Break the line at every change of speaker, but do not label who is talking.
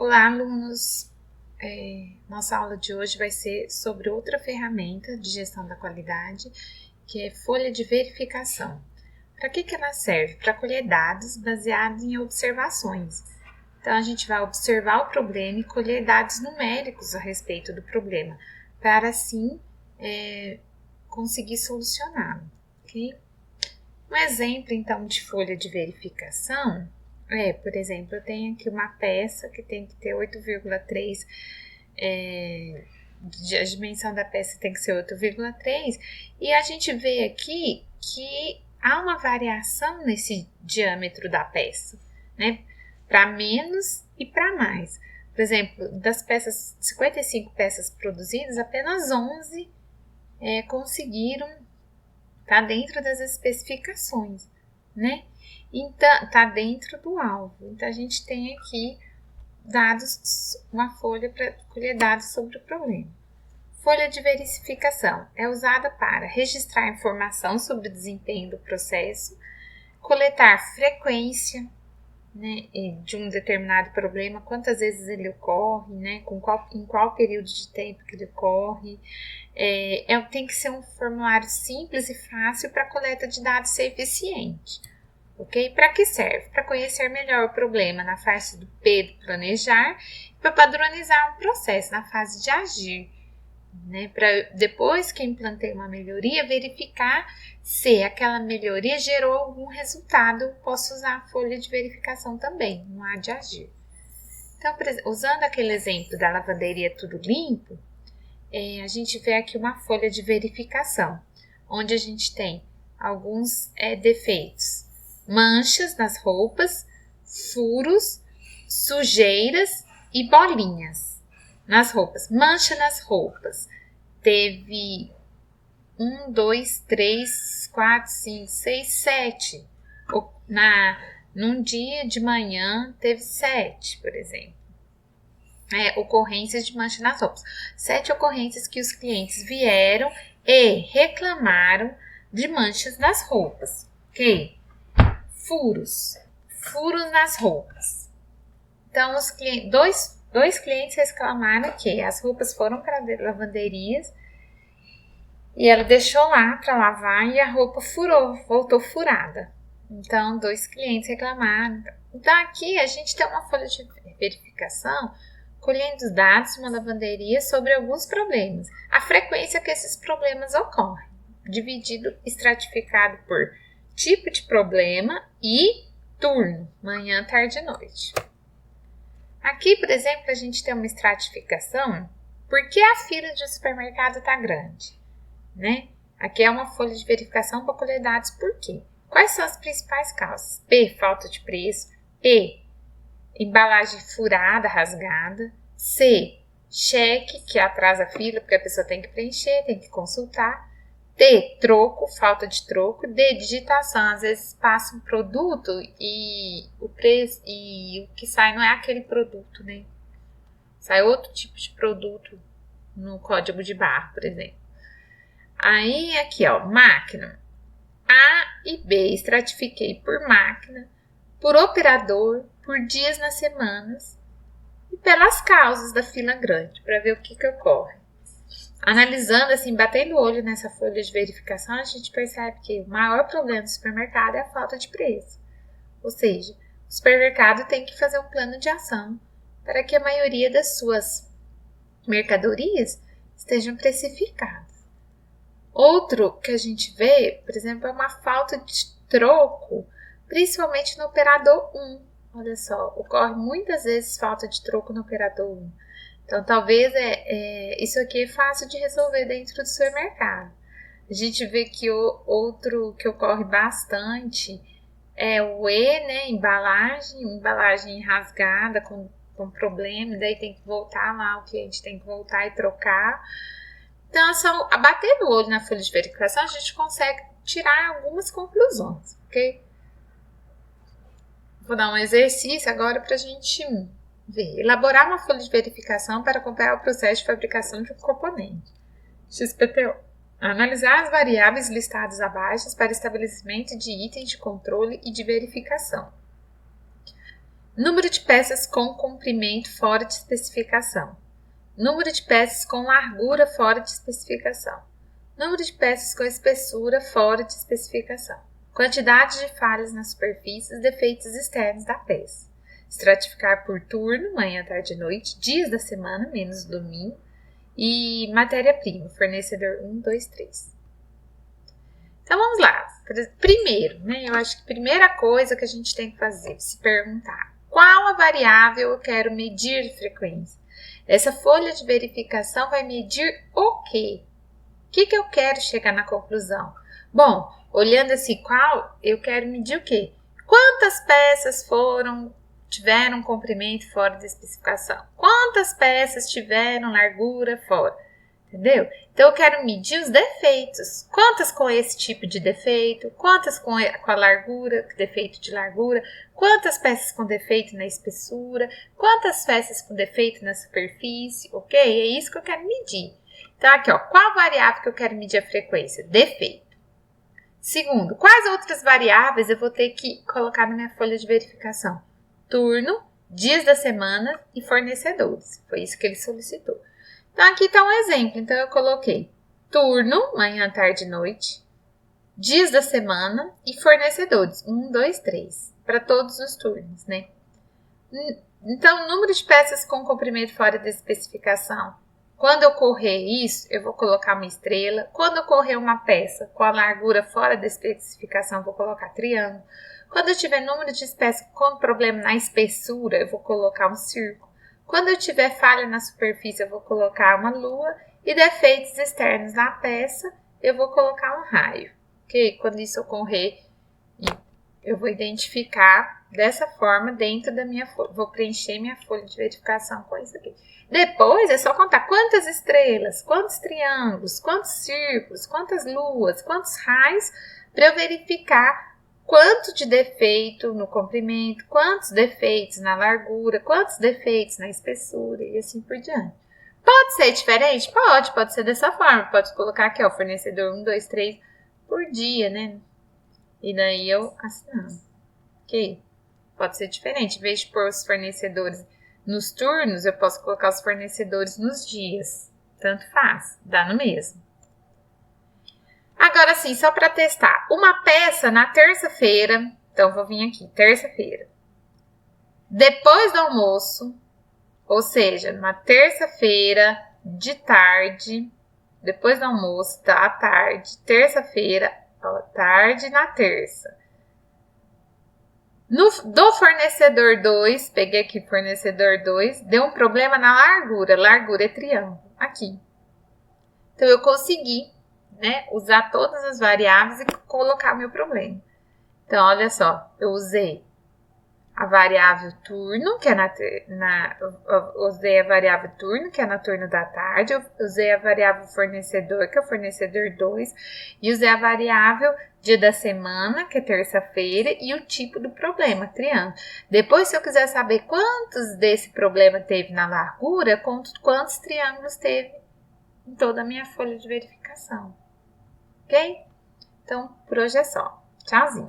Olá, alunos! Nossa aula de hoje vai ser sobre outra ferramenta de gestão da qualidade, que é folha de verificação. Para que ela serve? Para colher dados baseados em observações. Então, a gente vai observar o problema e colher dados numéricos a respeito do problema, para assim conseguir solucioná-lo. Okay? Um exemplo, então, de folha de verificação por exemplo, eu tenho aqui uma peça que tem que ter 8,3, a dimensão da peça tem que ser 8,3, e a gente vê aqui que há uma variação nesse diâmetro da peça, né? Para menos e para mais. Por exemplo, das 55 peças produzidas, apenas 11 conseguiram estar dentro das especificações, né? Então, está dentro do alvo. Então, a gente tem aqui uma folha para colher dados sobre o problema. Folha de verificação é usada para registrar informação sobre o desempenho do processo, coletar frequência, né, de um determinado problema, quantas vezes ele ocorre, né, em qual período de tempo que ele ocorre. Tem que ser um formulário simples e fácil para a coleta de dados ser eficiente. Ok? Para que serve? Para conhecer melhor o problema na fase do P do planejar e para padronizar um processo na fase de agir. Né? Para depois que implantei uma melhoria, verificar se aquela melhoria gerou algum resultado. Posso usar a folha de verificação também, no A de agir. Então, usando aquele exemplo da lavanderia Tudo Limpo, a gente vê aqui uma folha de verificação, onde a gente tem alguns defeitos. Manchas nas roupas, furos, sujeiras e bolinhas nas roupas. Mancha nas roupas. Teve 1, 2, 3, 4, 5, 6, 7. Num dia de manhã teve 7, por exemplo. Ocorrências de mancha nas roupas. 7 ocorrências que os clientes vieram e reclamaram de manchas nas roupas. Ok? Furos nas roupas. Então, dois clientes reclamaram que as roupas foram para lavanderias e ela deixou lá para lavar e a roupa voltou furada. Então, 2 clientes reclamaram. Então, aqui a gente tem uma folha de verificação colhendo dados de uma lavanderia sobre alguns problemas. A frequência que esses problemas ocorrem, estratificado por tipo de problema e turno, manhã, tarde e noite. Aqui, por exemplo, a gente tem uma estratificação porque a fila de supermercado está grande, né? Aqui é uma folha de verificação para colher dados por quê? Quais são as principais causas? P, falta de preço. P, embalagem furada, rasgada. C, cheque, que atrasa a fila porque a pessoa tem que preencher, tem que consultar. D, troco, falta de troco. D, digitação, às vezes passa um produto e o preço e o que sai não é aquele produto, né? Sai outro tipo de produto no código de barra, por exemplo. Aí aqui, ó, máquina. A e B estratifiquei por máquina, por operador, por dias nas semanas e pelas causas da fila grande, para ver o que ocorre. Analisando, assim, batendo o olho nessa folha de verificação, a gente percebe que o maior problema do supermercado é a falta de preço. Ou seja, o supermercado tem que fazer um plano de ação para que a maioria das suas mercadorias estejam precificadas. Outro que a gente vê, por exemplo, é uma falta de troco, principalmente no operador 1. Olha só, ocorre muitas vezes falta de troco no operador 1. Então, talvez isso aqui é fácil de resolver dentro do supermercado. A gente vê que outro que ocorre bastante é o E, né? Embalagem rasgada com problema, daí tem que voltar lá, o cliente tem que voltar e trocar. Então, a bater o olho na folha de verificação, a gente consegue tirar algumas conclusões, ok? Vou dar um exercício agora para a gente ver. Elaborar uma folha de verificação para acompanhar o processo de fabricação de um componente. XPTO. Analisar as variáveis listadas abaixo para estabelecimento de itens de controle e de verificação. Número de peças com comprimento fora de especificação. Número de peças com largura fora de especificação. Número de peças com espessura fora de especificação. Quantidade de falhas nas superfícies, defeitos externos da peça. Estratificar por turno, manhã, tarde e noite, dias da semana, menos domingo. E matéria-prima, fornecedor 1, 2, 3. Então, vamos lá. Primeiro, eu acho que a primeira coisa que a gente tem que fazer é se perguntar qual a variável eu quero medir de frequência. Essa folha de verificação vai medir o quê? O que eu quero chegar na conclusão? Bom, olhando assim, eu quero medir o quê? Quantas peças tiveram comprimento fora da especificação? Quantas peças tiveram largura fora? Entendeu? Então, eu quero medir os defeitos. Quantas com esse tipo de defeito? Quantas com a largura, defeito de largura? Quantas peças com defeito na espessura? Quantas peças com defeito na superfície? Ok? É isso que eu quero medir. Então, aqui, qual variável que eu quero medir a frequência? Defeito. Segundo, quais outras variáveis eu vou ter que colocar na minha folha de verificação? Turno, dias da semana e fornecedores. Foi isso que ele solicitou. Então, aqui está um exemplo. Então, eu coloquei turno, manhã, tarde e noite, dias da semana e fornecedores. 1, 2, 3. Para todos os turnos, né? Então, número de peças com comprimento fora da especificação. Quando eu correr isso, eu vou colocar uma estrela. Quando eu correr uma peça com a largura fora da especificação, eu vou colocar triângulo. Quando eu tiver número de peças com problema na espessura, eu vou colocar um círculo. Quando eu tiver falha na superfície, eu vou colocar uma lua. E defeitos externos na peça, eu vou colocar um raio. Ok? Quando isso ocorrer, eu vou identificar dessa forma dentro da minha folha. Vou preencher minha folha de verificação com isso aqui. Depois é só contar quantas estrelas, quantos triângulos, quantos círculos, quantas luas, quantos raios, para eu verificar quanto de defeito no comprimento, quantos defeitos na largura, quantos defeitos na espessura e assim por diante. Pode ser diferente? Pode ser dessa forma. Pode colocar aqui, fornecedor 1, 2, 3 por dia, né? E daí eu assinando. Ok? Pode ser diferente. Em vez de pôr os fornecedores nos turnos, eu posso colocar os fornecedores nos dias. Tanto faz, dá no mesmo. Agora sim, só para testar. Uma peça na terça-feira. Então, vou vir aqui, terça-feira. Depois do almoço, ou seja, numa terça-feira de tarde, depois do almoço, à tarde, terça-feira, tarde na terça. Do fornecedor 2, peguei aqui fornecedor 2, deu um problema na largura. Largura é triângulo, aqui. Então, eu consegui, usar todas as variáveis e colocar o meu problema. Então, olha só, eu usei a variável turno, que é usei a variável turno, que é no turno da tarde, eu usei a variável fornecedor, que é o fornecedor 2, e usei a variável dia da semana, que é terça-feira, e o tipo do problema, triângulo. Depois, se eu quiser saber quantos desse problema teve na largura, quantos triângulos teve em toda a minha folha de verificação. Ok? Então, por hoje é só. Tchauzinho!